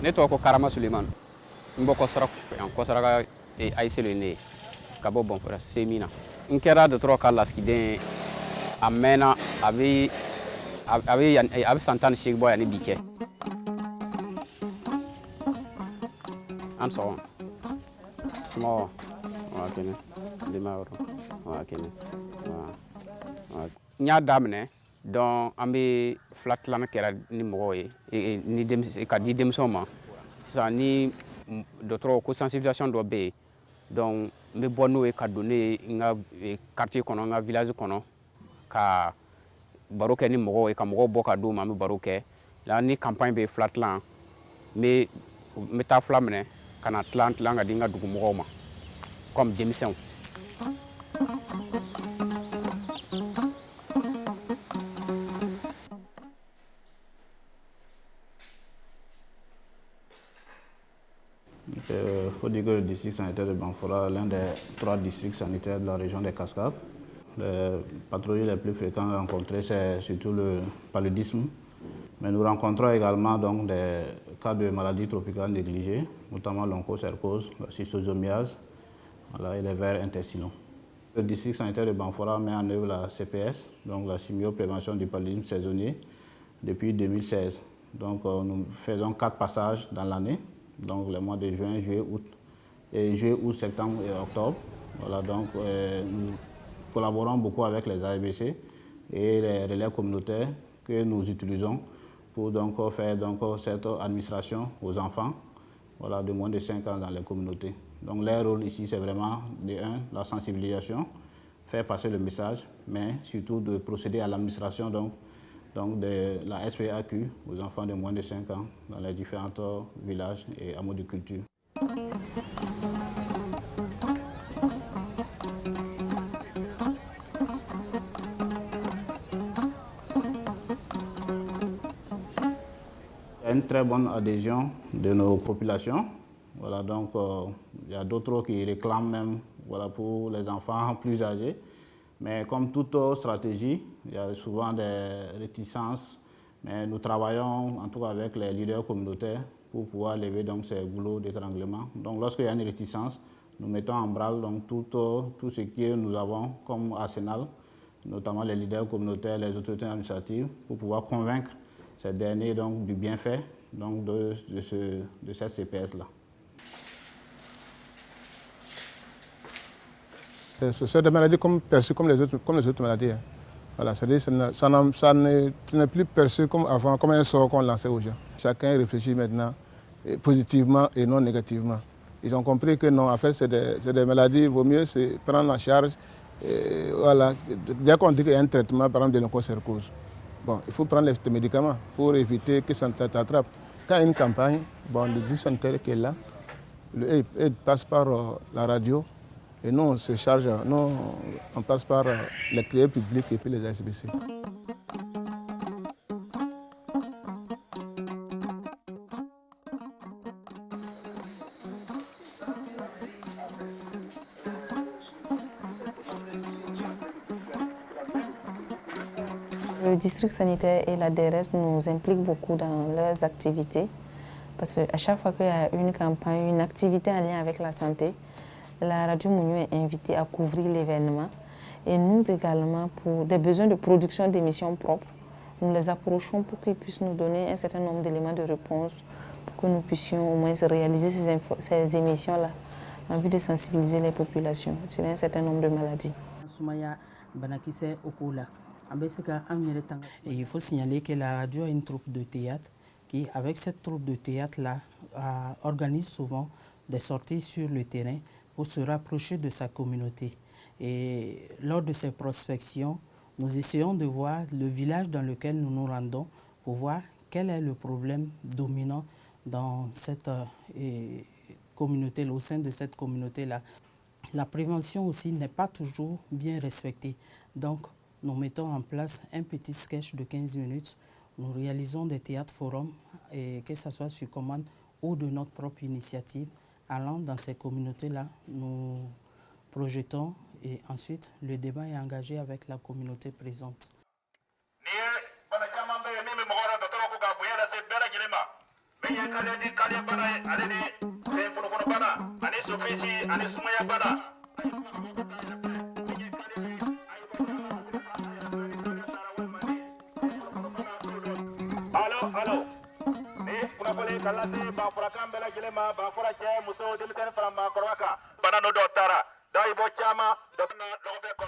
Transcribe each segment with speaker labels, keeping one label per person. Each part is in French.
Speaker 1: Ne tɔgɔ ko Karama Suleiman n bɔ Kɔsara yan Kɔsara ka AIC le ne ye ka bɔ Bɔnfɔra CMI na n kɛra dɔgɔtɔrɔ ka lasigiden a mɛnna a bɛ san 18 bɔ yan ni bi cɛ an sɔgɔma sumaworo waa kɛnɛ denbaya yɔrɔ waa kɛnɛ n y'a daminɛ donc an bɛ fila tilanan kɛra ni mɔgɔw ye ni ka di denmisɛnw ma sisan ni dɔgɔtɔrɔ ko sensibilisation dɔ bɛ yen donc n bɛ bɔ n'o ye ka don ne ye n ka quartier kɔnɔ n ka village kɔnɔ ka baro kɛ ni mɔgɔw ye ka mɔgɔw bɔ ka d'u ma an bɛ baro kɛ la ni campagne bɛ fila tilan n bɛ taa fila minɛ ka na tilan ka di n ka dugumɔgɔw ma comme denmisɛnw.
Speaker 2: Il faut dire que le district sanitaire de Banfora est l'un des 3 districts sanitaires de la région des Cascades. Les pathologies les plus fréquentes rencontrées, c'est surtout le paludisme. Mais nous rencontrons également donc, des cas de maladies tropicales négligées, notamment l'onchocercose, la schistosomiase et les vers intestinaux. Le district sanitaire de Banfora met en œuvre la CPS, donc la chimioprévention du paludisme saisonnier, depuis 2016. Donc nous faisons 4 passages dans l'année. Donc les mois de juin, juillet, août, septembre et octobre. Voilà, donc nous collaborons beaucoup avec les AEBC et les relais communautaires que nous utilisons pour donc faire donc cette administration aux enfants, voilà, de moins de 5 ans dans les communautés. Donc leur rôle ici, c'est vraiment de la sensibilisation, faire passer le message, mais surtout de procéder à l'administration donc de la SPAQ aux enfants de moins de 5 ans dans les différents villages et hameaux de culture. Il y a une très bonne adhésion de nos populations. Voilà, donc il y a d'autres qui réclament même, voilà, pour les enfants plus âgés. Mais comme toute stratégie, il y a souvent des réticences. Mais nous travaillons en tout cas avec les leaders communautaires pour pouvoir lever donc, ces goulots d'étranglement. Donc lorsqu'il y a une réticence, nous mettons en branle donc, tout ce que nous avons comme arsenal, notamment les leaders communautaires, les autorités administratives, pour pouvoir convaincre ces derniers donc, du bienfait donc, de cette CPS-là.
Speaker 3: C'est des maladies perçues comme les autres maladies. Hein. Voilà, c'est-à-dire ça n'est plus perçu comme avant, comme un sort qu'on lançait aux gens. Chacun réfléchit maintenant positivement et non négativement. Ils ont compris que non, en fait, c'est des maladies, il vaut mieux se prendre en charge. Et voilà. Dès qu'on dit qu'il y a un traitement, par exemple, de l'onchocercose, bon, il faut prendre les médicaments pour éviter que ça t'attrape. Quand il y a une campagne, bon, le district sanitaire qui est là, il passe par la radio. Et nous, on se charge, nous, on passe par les criers publics et puis les ASBC.
Speaker 4: Le district sanitaire et la DRS nous impliquent beaucoup dans leurs activités. Parce qu'à chaque fois qu'il y a une campagne, une activité en lien avec la santé, la radio Mouniou est invitée à couvrir l'événement. Et nous également, pour des besoins de production d'émissions propres, nous les approchons pour qu'ils puissent nous donner un certain nombre d'éléments de réponse pour que nous puissions au moins réaliser ces émissions-là en vue de sensibiliser les populations sur un certain nombre de maladies.
Speaker 5: Et il faut signaler que la radio a une troupe de théâtre qui, avec cette troupe de théâtre-là, organise souvent des sorties sur le terrain pour se rapprocher de sa communauté. Et lors de ces prospections, nous essayons de voir le village dans lequel nous nous rendons pour voir quel est le problème dominant dans cette communauté, au sein de cette communauté-là. La prévention aussi n'est pas toujours bien respectée. Donc, nous mettons en place un petit sketch de 15 minutes. Nous réalisons des théâtres forums, et que ce soit sur commande ou de notre propre initiative. Allant dans ces communautés-là, nous projetons et ensuite le débat est engagé avec la communauté présente.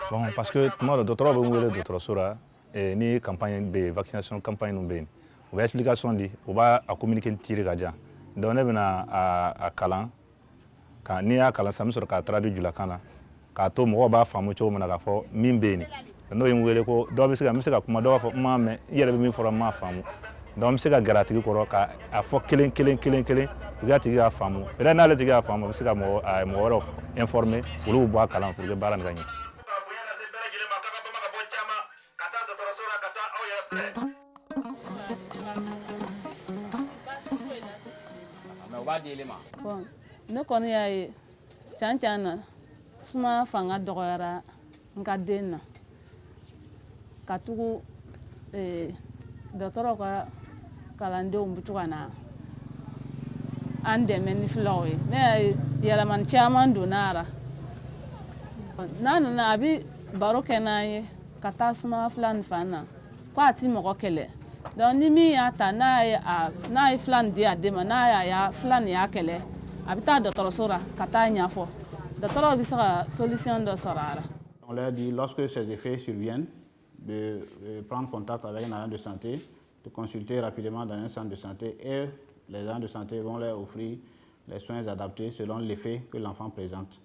Speaker 6: Bon, parce que moi, le docteur le docteur Sora, ni campagne de vaccination, campagne non bien. On va explication dit, on va communiquer tirer gadja. Donc on est à Kalan, quand ni à Kalan, ça me sort qu'à traduire du lacana, quand tout le monde va faire mucho monagafo, mimbeni. Donc on est ko, donc c'est comme ça, comme doit faire, mais il y a des fois ma femme. Donc c'est que gratuit pour à faut killing, regarder à femme. Et là n'a le à femme, c'est comme à moi informé, ou le bois Kalan pour que baran gagne.
Speaker 7: Bon, ne kɔni y'a ye can na suma fanga dɔgɔyara n ka den na ka tugu dɔgɔtɔrɔw ka kalandenw bɛ to ka na an dɛmɛ ni filaw ye ne y'a ye yɛlɛmani caman donna a la n'a nana a bɛ baro kɛ n'an ye ka taa suma fila nin fan na ko a ti mɔgɔ kɛlɛ donc ni min y'a ta n'a ye fila nin di a den ma n'a y'a fila nin y'a kɛlɛ a bɛ taa dɔgɔtɔrɔso la ka taa ɲɛfɔ dɔgɔtɔrɔw bɛ se ka solution dɔ sɔrɔ a la.
Speaker 2: On leur dit lorsque ces effets surviennent de prendre contact avec un agent de santé, de consulter rapidement dans un centre de santé et les agents de santé vont leur offrir les soins adaptés selon l'effet que l'enfant présente.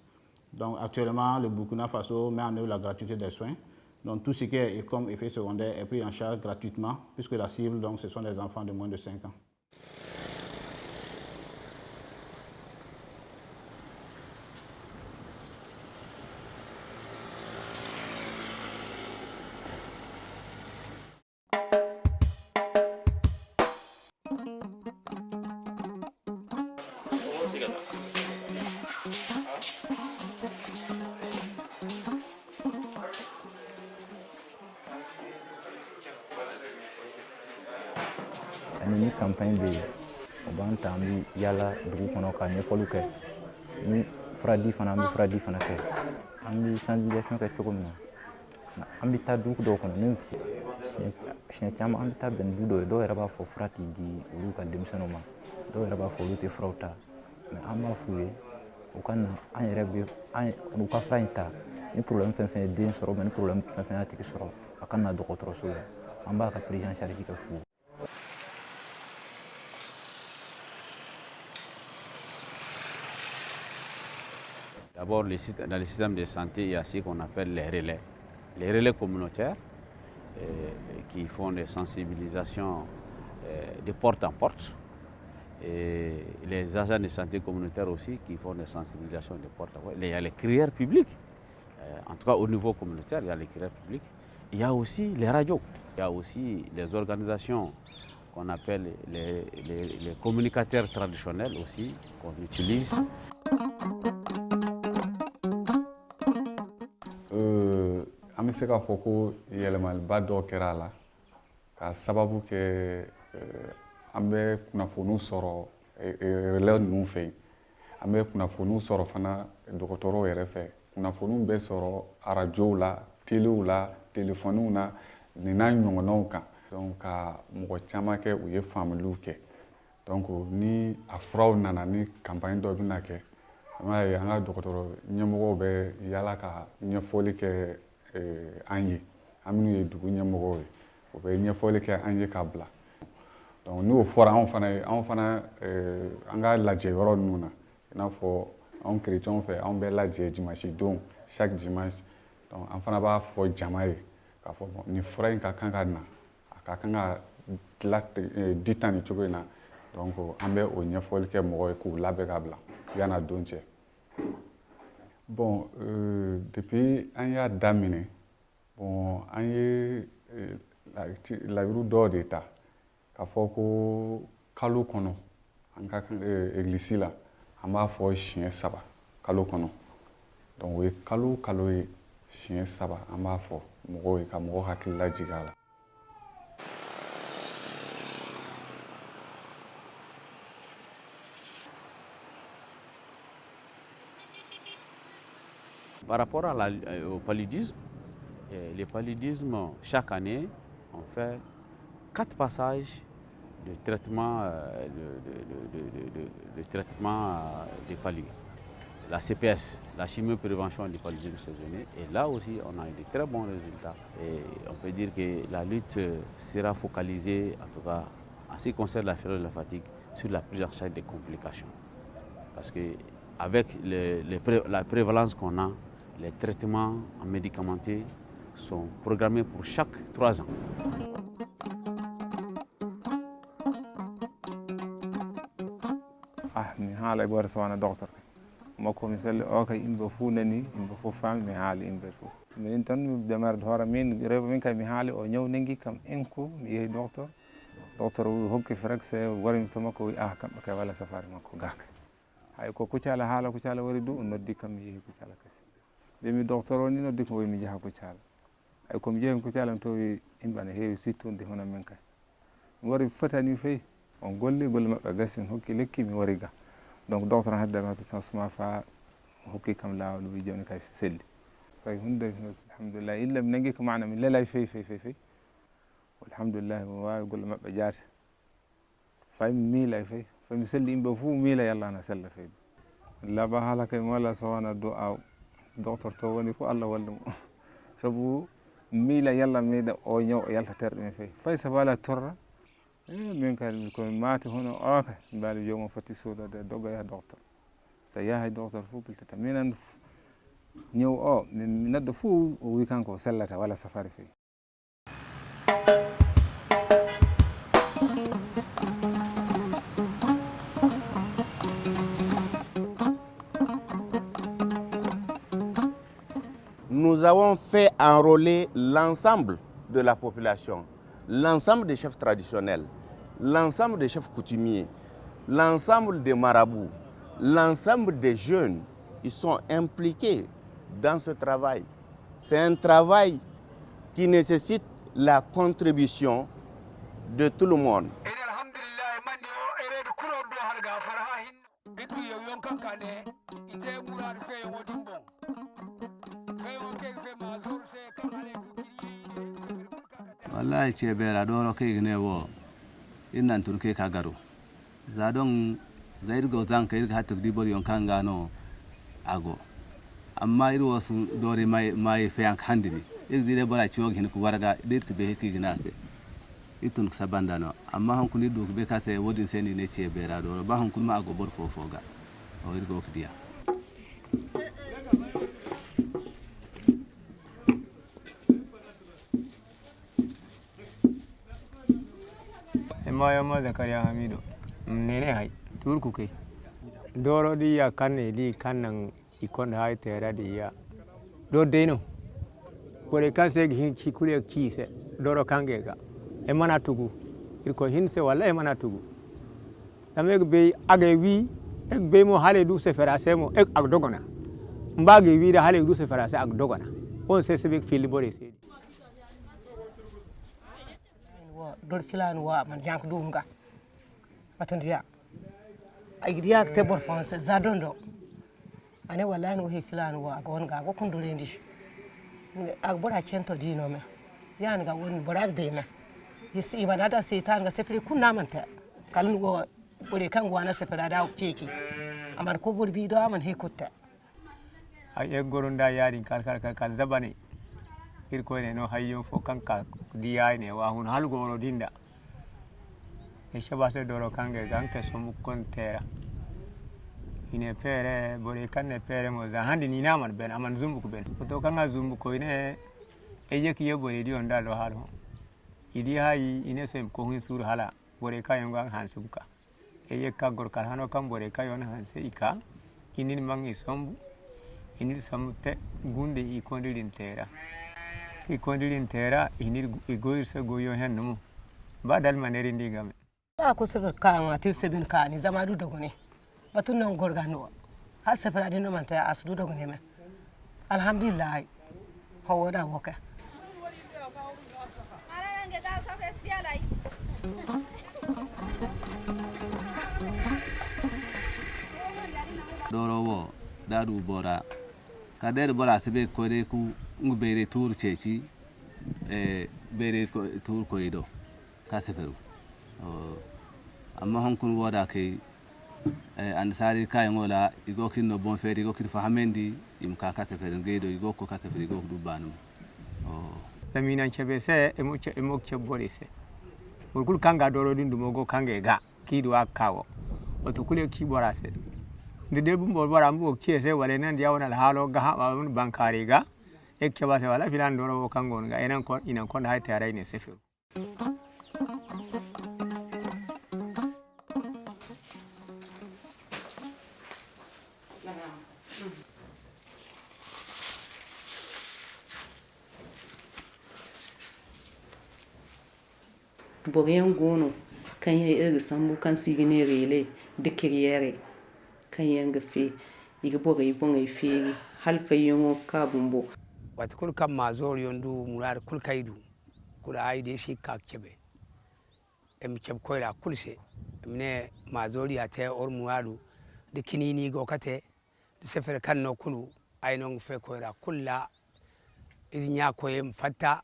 Speaker 2: Donc actuellement, le Burkina Faso met en œuvre la gratuité des soins. Donc tout ce qui est comme effet secondaire est pris en charge gratuitement puisque la cible, donc, ce sont les enfants de moins de 5 ans.
Speaker 8: Ni campagne bɛ yen o b'an ta an bɛ yaala dugu kɔnɔ ka ɲɛfɔliw kɛ ni furadi fana an bɛ furadi fana kɛ an bɛ sensibilisation kɛ cogo min na an bɛ taa dugu dɔw kɔnɔ ni siɲɛ caman an bɛ taa bɛn du dɔw ye dɔw yɛrɛ b'a fɔ fura tɛ di olu ka denmisɛnninw ma dɔw yɛrɛ b'a fɔ olu tɛ furaw ta mais an b'a f'u ye u ka na an yɛrɛ bɛ u ka fura in ta ni problème fɛn fɛn ye den sɔrɔ ou bien ni problème fɛn fɛn y'a tigi sɔrɔ a ka na dɔgɔtɔrɔso la an b'a ka prise en charge kɛ fu.
Speaker 9: D'abord, dans le système de santé, il y a ce qu'on appelle les relais communautaires qui font des sensibilisations de porte en porte. Et les agents de santé communautaire aussi qui font des sensibilisations de porte en porte. Il y a les crieurs publics, en tout cas au niveau communautaire, il y a les crieurs publics. Il y a aussi les radios, il y a aussi les organisations qu'on appelle les communicateurs traditionnels aussi, qu'on utilise.
Speaker 10: An bɛ se k'a fɔ ko yɛlɛmaliba dɔ kɛra a la k'a sababu kɛ an bɛ kunnafoniw sɔrɔ relais ninnu fɛ yen an bɛ kunnafoniw sɔrɔ fana dɔgɔtɔrɔw yɛrɛ fɛ kunnafoniw bɛ sɔrɔ arajow la telew la telefɔniw na nin n'a ɲɔgɔnnaw kan donc ka mɔgɔ caman kɛ u ye faamuyaliw kɛ donc ni a furaw nana ni campagne dɔ bɛna kɛ an b'a ye an ka dɔgɔtɔrɔ ɲɛmɔgɔw bɛ yala ka ɲɛfɔli kɛ an ye an minnu ye dugu ɲɛmɔgɔw ye u bɛ ɲɛfɔli kɛ an ye k'a bila donc n'o fɔra anw fana an ka lajɛ yɔrɔ ninnu na i n'a fɔ anw chrétiens fɛ anw bɛ lajɛ dimanche don chaque dimanche donc an fana b'a fɔ jama ye k'a fɔ nin fura in ka kan ka na a ka kan ka di tan nin cogo in na donc an bɛ o ɲɛfɔli kɛ mɔgɔw ye k'u labɛn ka bila yan'a don cɛ bon depuis an y'a daminɛ bon an ye layiru dɔw de ta k'a fɔ ko kalo kɔnɔ an ka kan église la an b'a fɔ siɲɛ 3 kalo kɔnɔ donc o ye kalo kalo ye siɲɛ 3 an b'a fɔ mɔgɔw ye ka mɔgɔw hakili lajigin a la.
Speaker 9: Par rapport au paludisme, les paludismes, chaque année, on fait 4 passages de traitement, des paludismes. La CPS, la chimioprévention du paludisme saisonnier, et là aussi on a eu de très bons résultats. Et on peut dire que la lutte sera focalisée, en tout cas en ce qui concerne la fièvre de la fatigue, sur la prise en charge des complications. Parce qu'avec la prévalence qu'on a, les traitements médicamentés sont programmés pour chaque 3 ans.
Speaker 11: mi haala e ɓoore so wona docteur makko mi selli o kay yimɓe fof nani yimɓe fof faami mi haali yimɓe fof minin tan mi demarde hoore min rewɓe min kay mi haali o ñaw nangi kam enko mi yeehi docteur docteur hokki fraxe warimi to makko wi kamɓe kay walla safari makko gaka hay ko Kucala haala Kucala wari du o noddi kam mi yeehi Kucala kasi mbimi docteur o ni noddi ko wi mi jaha Kucala hay komi jeehi Kucala mi tawi yimɓe ana heewi sittude hono min kay mi wari fotani feyi on golle maɓɓe gasi mi hokki lekki mi wari ga donc docteur haddema to suma fa hokki kam lawol wi joni kay selli kay hunde alhamdulillah illa mi nangi ko mana mi lelay feyi alhamdulillah mi wawi golle maɓɓe jaate fay mi miila feyi fay mi selli yimɓe fof miila yallah na sella feyi laaɓa haala kay mi walla so wona do aw docteur to woni fof Allah wallu mo sabu miila yallah meeɗa o ñaw o yalta terɗe men feyi fay so wala torra min kadi komi maati hono o kay mbaali jomum foti sodade dogga yaha docteur so yaha docteur fof piltata minen ñaw o neɗɗo fof o wi kanko o sellata walla safari feyi.
Speaker 12: Nous avons fait enrôler l'ensemble de la population, l'ensemble des chefs traditionnels, l'ensemble des chefs coutumiers, l'ensemble des marabouts, l'ensemble des jeunes. Ils sont impliqués dans ce travail. C'est un travail qui nécessite la contribution de tout le monde.
Speaker 13: wallahi ceeɓeera ɗo ke ne wo innan tun ke ka garo za don zairgo zan ka irga hatta dibor yon kan gano ago amma irwo su dore mai feyank handini irgi de bora ciwo hin ku warga dirti be heki ginase itun sabanda no amma han kuni do be ka se wodin seni ne ceeɓeera ɗo ba han kun ma ago bor fofoga o irgo kdiya
Speaker 14: Moyo Zakaria Hamido nene hay turku ke doro di ya kanne di kannan ikon hay tera di ya do deno kore kase hin kikure kise doro kangega e mana tugu iko hinse wala e mana tugu tameg be age wi ek be mo hale du se fera se mo ek ag dogona mbage wi da hale du se fera se ag dogona on se sebe fili bore se
Speaker 15: dol filan wa man jank dum ga patandiya agiriya te bor fonse zadondo ane wallahi no he filan wa gon ga go kundulendi agbora cento dino me yan ga woni borar be me yisi ibada da setan ga sefri kunna manta kalun go bore kan go na sefra da ceki aman ko burbi do aman he kutta
Speaker 14: ay goronda yari kal zabane irko ne no hayyo fo kanka diya ne wa hun hal goro dinda e shabase doro kange ganke so mukon tera ine pere bore kanne pere mo za handi ni naman ben aman zumbu ko ben to kanga zumbu ko ine e yeki ye bore di onda do halo idi hayi ine sem ko hin sur hala bore kayon gang hansumka e yekka gor kal hano kam bore kayon hanse ika inin mangi sombu inir samute gunde I kondirin tera inir igoir se goyo henno ba dal maneri ndigame
Speaker 15: ba ko sefer kan atir seben kan zamadu dogone batun non gorgano har sefer adino manta asdu dogone me alhamdulillah hawoda woka
Speaker 13: dorowo dadu bora kader bora sebe kore ku ngubere tour chechi bere tour ko ido ka seferu amma honkun woda ke ansari kay ngola igo kinno bon feri igo kin fahamendi im ka seferu ngeido igo ko ka seferu igo dubanu
Speaker 14: tamina chebe se emo chebore se burkul kanga doro dindu mogo kange ga kidu akawo oto kule ki bora se de bumbo bora mbo kiese wala nan dia wona halo ga bankari ga ekke ba se wala filan doro kango ga enan kon inan kon hay tare ne sefiru
Speaker 16: Borian gono kan yi iri sambu kan sigine rele de kiriyere kan yanga fe iga boga ibonga iferi halfa yongo kabumbo
Speaker 17: wat kul kam mazor yondu murar kul kaidu kula aide shi kakebe em cheb koira kulse emne mazori ate or muradu de kinini go kate de sefer kanno kulu aynon fe koira kulla inya koyem fatta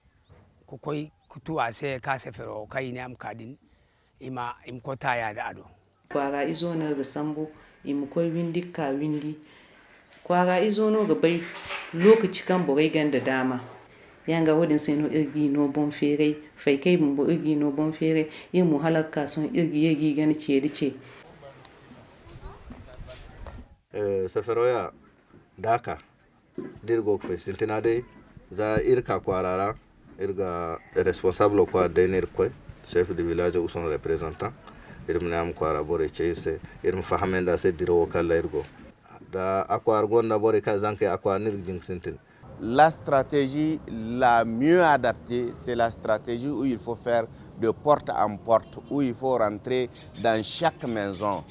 Speaker 17: ko koy kutu ase ka sefero kayini am kadin ima im kota ya da ado
Speaker 16: kwaga izo na ga sambo im koy windi ka windi kwaga izo no ga bai lokaci kan bogai ganda dama yanga wadin sai no irgi no bon fere fai kai mun irgi no bon fere yin mu halaka son irgi yegi gani ce dice
Speaker 12: sefero ya daka dirgo fe sintinade za irka kwarara irga responsable quoi dernier quoi chef de village ou son représentant irmnam kwara bore chese irm fahamenda se diro kala irgo da akwar gonda bore ka zanke akwar nir jing sintin.
Speaker 18: La stratégie la mieux adaptée, c'est la stratégie où il faut faire de porte en porte, où il faut rentrer dans chaque maison.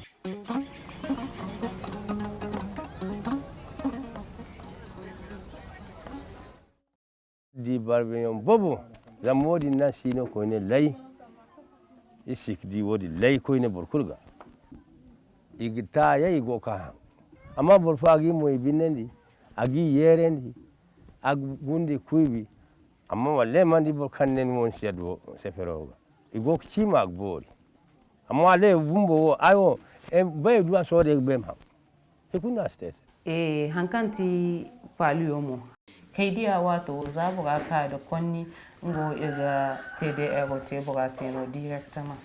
Speaker 19: Di barbeyon bobo zamodi na sino ko ne lay isik di wodi lay ko ne burkulga igita ya igo ka amma burfagi mo ibinendi agi yerendi ag gundi kuibi amma walle mandi burkannen won shedwo seferoga igo chima agbori amma le bumbo ayo bay duwa so de bem ha ikuna stes
Speaker 16: hankanti paliomo kaidiya wato zabuga ka da konni ngo iga TDR te buga seno directement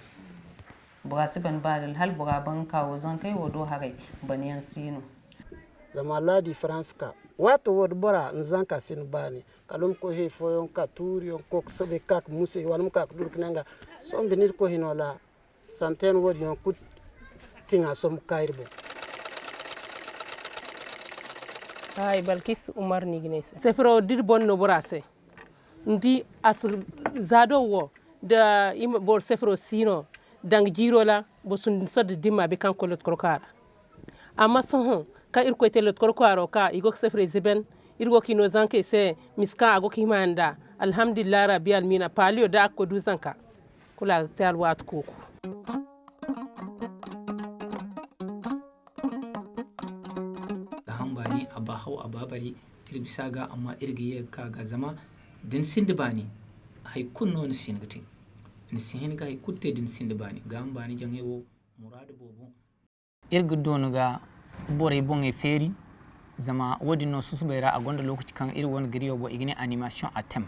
Speaker 16: buga siban badal hal buga ban kawo zan kai wodo hare baniyan sino
Speaker 20: zama la difference ka wato wod bora nzanka sin bani kalum ko he foyon ka turiyon ko sobe kak musse walum kak durknanga som benir ko hinola santen wod yon kut tinga som kairbo
Speaker 21: ay balkis umar ni gnese sefro dir bonno borase ndi asr zado wo da im bor sefro sino dang jirola bo sun sod dimma be kan kolot krokara amma son ka ir ko telot krokaro ka igo sefre zeben irgo kino zanke se miska ago kimanda alhamdulillah rabbil alamin palio da ko du zanka kula tal wat koko
Speaker 1: aba hau aba bari irbisa ga amma irgiye ka ga zama din sindi bani hay kunno ni singati ni sin ga hay kutte din sindi bani ga ambani jange wo muradu bobo irgu donu ga bore bonge feri zama wodi no susbeira a gonda lokaci kan iri wani gari yobo igine animation a thème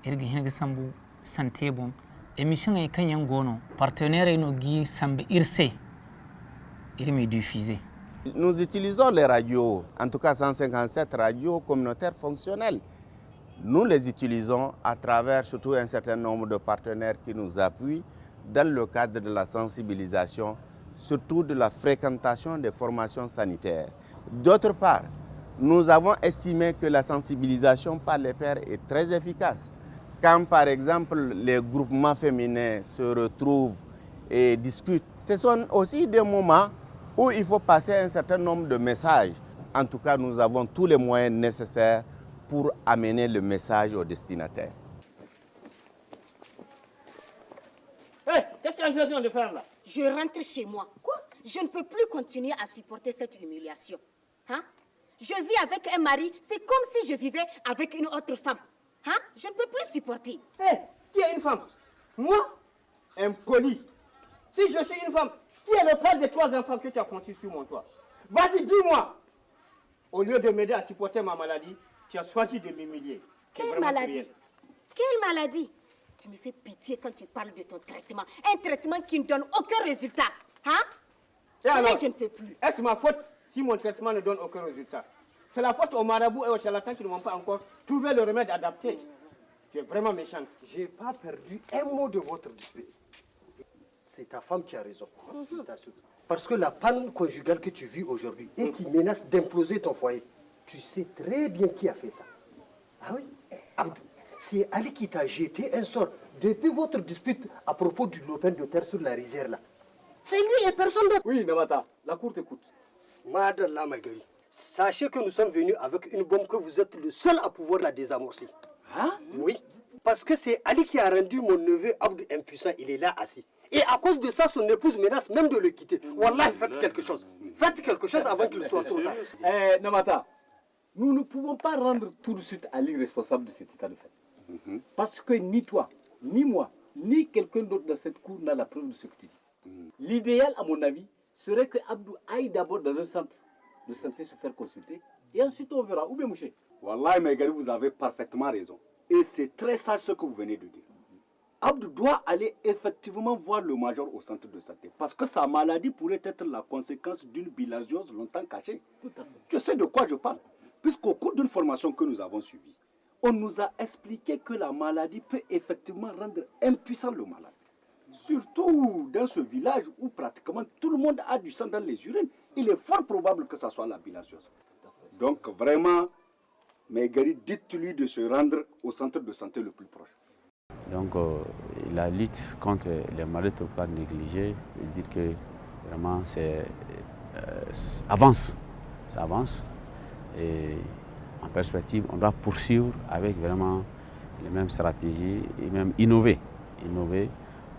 Speaker 1: irgi hinga sambu santé bon émission ay kan yan gono partenaire no gi sambe irse irmi diffuser.
Speaker 12: Nous utilisons les radios, en tout cas 157 radios communautaires fonctionnelles. Nous les utilisons à travers surtout un certain nombre de partenaires qui nous appuient dans le cadre de la sensibilisation, surtout de la fréquentation des formations sanitaires. D'autre part, nous avons estimé que la sensibilisation par les pairs est très efficace. Quand par exemple les groupements féminins se retrouvent et discutent, ce sont aussi des moments où il faut passer un certain nombre de messages. En tout cas, nous avons tous les moyens nécessaires pour amener le message au destinataire.
Speaker 22: Hey, qu'est-ce que tu es en train de faire là?
Speaker 23: Je rentre chez moi. Quoi? Je ne peux plus continuer à supporter cette humiliation. Hein? Je vis avec un mari, c'est comme si je vivais avec une autre femme. Hein? Je ne peux plus supporter.
Speaker 22: Hey, qui est une femme? Moi? Impoli. Si je suis une femme, qui est le père des 3 enfants que tu as conçus sur mon toit? Vas-y, dis-moi. Au lieu de m'aider à supporter ma maladie, tu as choisi de m'humilier.
Speaker 23: Quelle maladie? Quelle maladie? Tu me fais pitié quand tu parles de ton traitement. Un traitement qui ne donne aucun résultat. Hein?
Speaker 22: Et alors,
Speaker 23: mais je ne peux plus.
Speaker 22: Est-ce ma faute si mon traitement ne donne aucun résultat? C'est la faute aux marabouts et aux charlatans qui ne m'ont pas encore trouvé le remède adapté. Tu es vraiment méchante.
Speaker 24: Je n'ai pas perdu un mot de votre dispute. C'est ta femme qui a raison. Parce que la panne conjugale que tu vis aujourd'hui et qui menace d'imploser ton foyer, tu sais très bien qui a fait ça. Ah oui, Abdou, c'est Ali qui t'a jeté un sort depuis votre dispute à propos du lopin de terre sur la rizière là. C'est lui et personne d'autre.
Speaker 22: Oui, Namata, la cour t'écoute.
Speaker 24: Madame Magari, sachez que nous sommes venus avec une bombe que vous êtes le seul à pouvoir la désamorcer.
Speaker 22: Hein?
Speaker 24: Oui, parce que c'est Ali qui a rendu mon neveu Abdou impuissant. Il est là assis. Et à cause de ça, son épouse menace même de le quitter. Wallah, faites quelque chose. Faites quelque chose avant qu'il soit trop tard.
Speaker 22: Namata, nous ne pouvons pas rendre tout de suite Ali responsable de cet état de fait. Parce que ni toi, ni moi, ni quelqu'un d'autre dans cette cour n'a la preuve de ce que tu dis. L'idéal, à mon avis, serait que Abdou aille d'abord dans un centre de santé se faire consulter. Et ensuite, on verra. Où bien moucher?
Speaker 25: Wallah, Maïgari, vous avez parfaitement raison. Et c'est très sage ce que vous venez de dire. Abdou doit aller effectivement voir le major au centre de santé. Parce que sa maladie pourrait être la conséquence d'une bilharziose longtemps cachée.
Speaker 22: Tout à fait.
Speaker 25: Je sais de quoi je parle. Puisqu'au cours d'une formation que nous avons suivie, on nous a expliqué que la maladie peut effectivement rendre impuissant le malade. Surtout dans ce village où pratiquement tout le monde a du sang dans les urines. Il est fort probable que ce soit la bilharziose. Donc vraiment, Maïgari, dites-lui de se rendre au centre de santé le plus proche.
Speaker 9: Donc la lutte contre les maladies tropicales négligées, je veux dire que vraiment ça avance. Et en perspective, on doit poursuivre avec vraiment les mêmes stratégies et même innover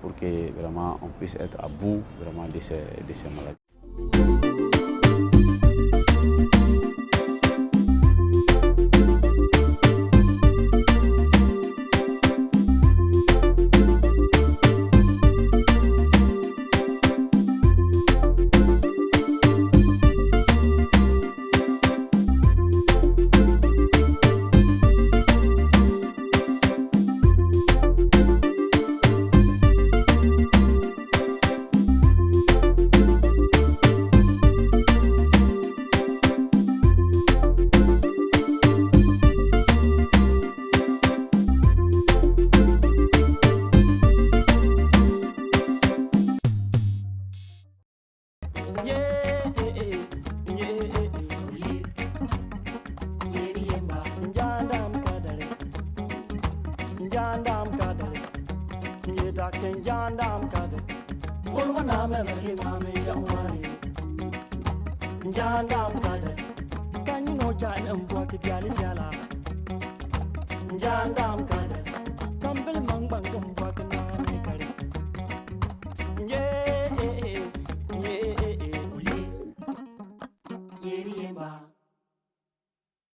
Speaker 9: pour que vraiment on puisse être à bout vraiment de ces maladies.
Speaker 26: Jandam kada, kambel mang bang